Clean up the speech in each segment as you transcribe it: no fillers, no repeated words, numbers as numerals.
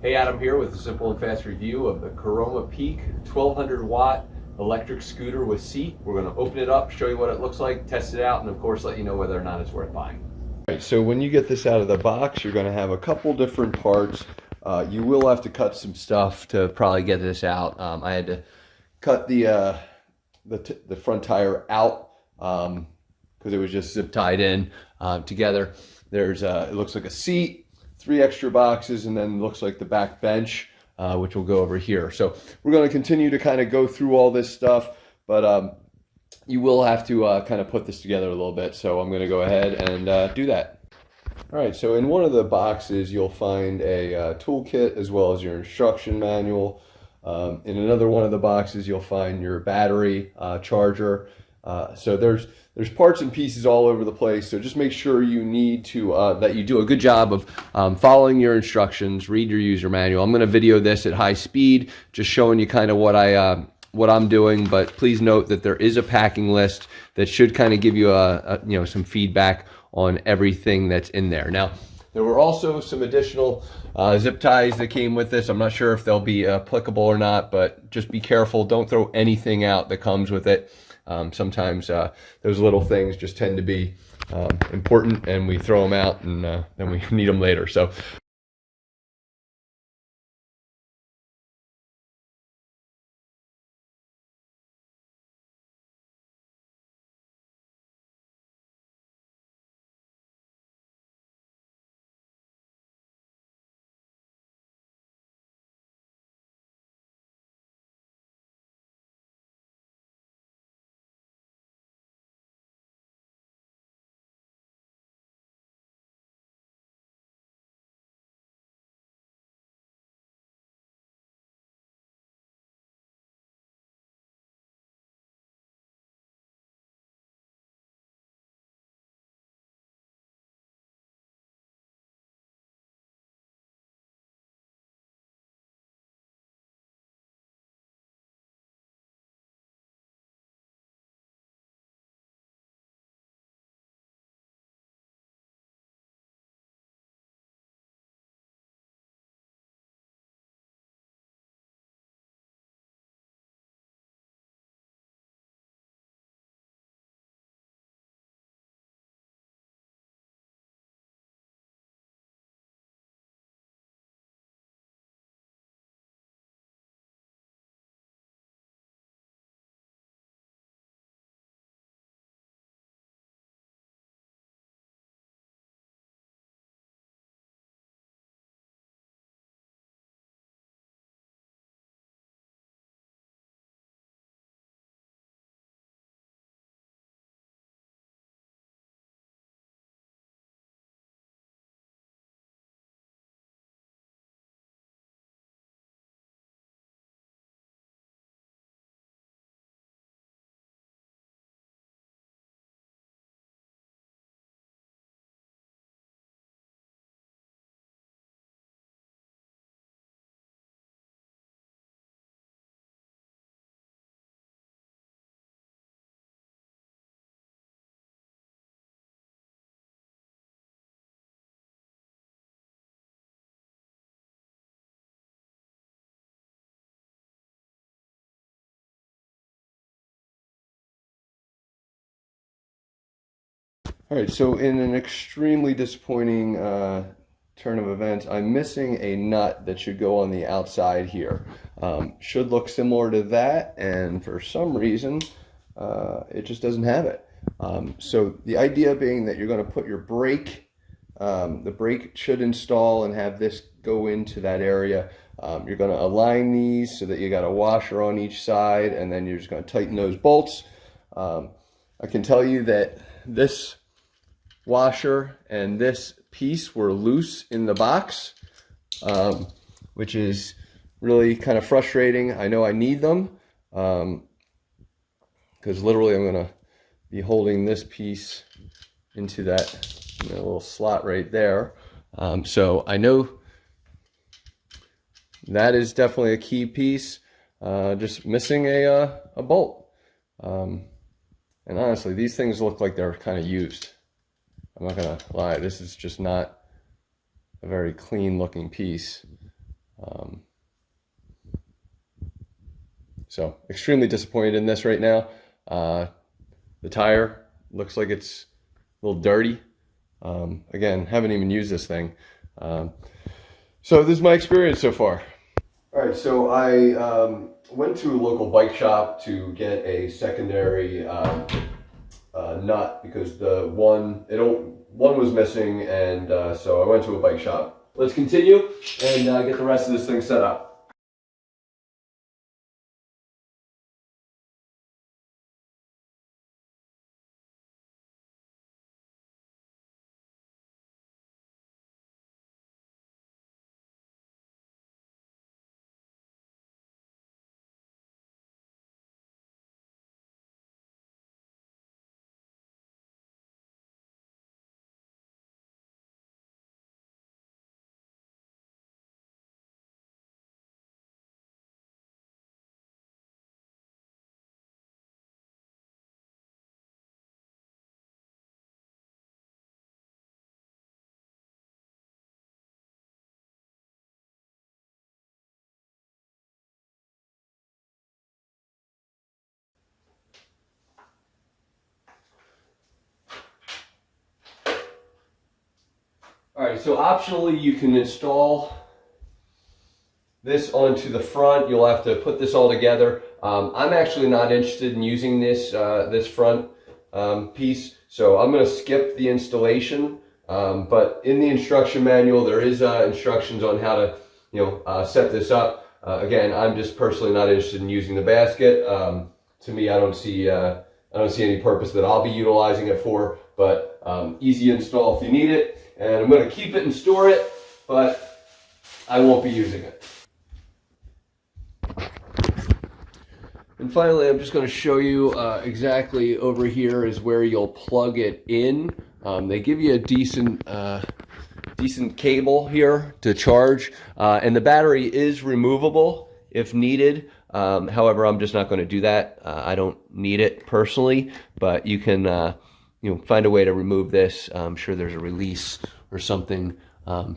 Hey, Adam here with a simple and fast review of the Caroma Peak 1200 watt electric scooter with seat. We're going to open it up, show you what it looks like, test it out, and of course let you know whether or not it's worth buying. All right, so when you get this out of the box, you're going to have a couple different parts. You will have to cut some stuff to probably get this out. I had to cut the front tire out because it was just zip tied in together. There's it looks like a seat, 3 extra boxes, and then it looks like the back bench, which will go over here. So we're going to continue to kind of go through all this stuff, but you will have to kind of put this together a little bit. So I'm going to go ahead and do that. All right, so in one of the boxes, you'll find a toolkit as well as your instruction manual. In another one of the boxes, you'll find your battery charger. So there's parts and pieces all over the place. So just make sure you need to that you do a good job of following your instructions, read your user manual. I'm going to video this at high speed, just showing you kind of what I'm doing. But please note that there is a packing list that should kind of give you some feedback on everything that's in there. Now, there were also some additional zip ties that came with this. I'm not sure if they'll be applicable or not, but just be careful. Don't throw anything out that comes with it. Sometimes those little things just tend to be important, and we throw them out, and then we need them later. So. All right, so in an extremely disappointing turn of events, I'm missing a nut that should go on the outside here. Should look similar to that, and for some reason, it just doesn't have it. So the idea being that you're going to put your brake, the brake should install and have this go into that area. You're going to align these so that you got a washer on each side, and then you're just going to tighten those bolts. I can tell you that this washer and this piece were loose in the box, which is really kind of frustrating. I know I need them because literally I'm going to be holding this piece into that little slot right there. So I know that is definitely a key piece, just missing a bolt. And honestly, these things look like they're kind of used. I'm not gonna lie, this is just not a very clean looking piece. So extremely disappointed in this right now. The tire looks like it's a little dirty. Again, haven't even used this thing. So this is my experience so far. All right, so I went to a local bike shop to get a secondary nut because the one was missing, and so I went to a bike shop. Let's continue and get the rest of this thing set up. All right, so optionally you can install this onto the front. You'll have to put this all together. I'm actually not interested in using this this front piece, so I'm going to skip the installation. But in the instruction manual, there is instructions on how to set this up. Again, I'm just personally not interested in using the basket. To me, I don't see any purpose that I'll be utilizing it for. But easy install if you need it. And I'm going to keep it and store it, but I won't be using it. And finally, I'm just going to show you exactly over here is where you'll plug it in. They give you a decent cable here to charge, and the battery is removable if needed. However, I'm just not going to do that. I don't need it personally, but you can find a way to remove this. I'm sure there's a release or something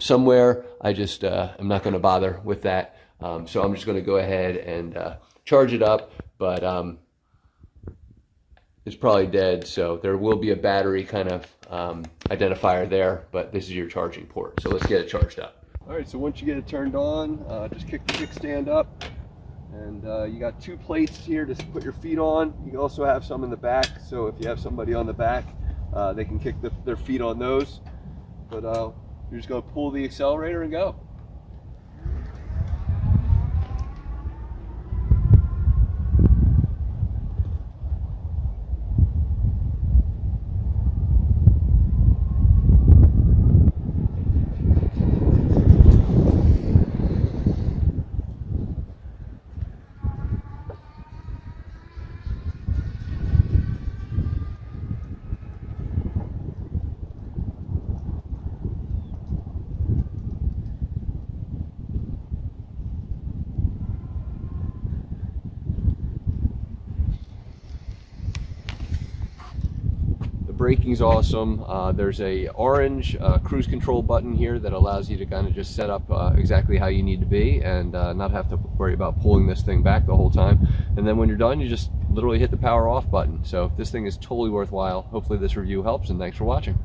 somewhere. I just am not going to bother with that. So I'm just going to go ahead and charge it up, but it's probably dead. So there will be a battery kind of identifier there, but this is your charging port. So let's get it charged up. All right, so once you get it turned on, just kick the kickstand up. And you got 2 plates here to put your feet on. You also have some in the back, so if you have somebody on the back, they can kick their feet on those. But you're just going to pull the accelerator and go. Braking's awesome. There's a orange cruise control button here that allows you to kind of just set up exactly how you need to be and not have to worry about pulling this thing back the whole time. And then when you're done, you just literally hit the power off button. So this thing is totally worthwhile. Hopefully this review helps, and thanks for watching.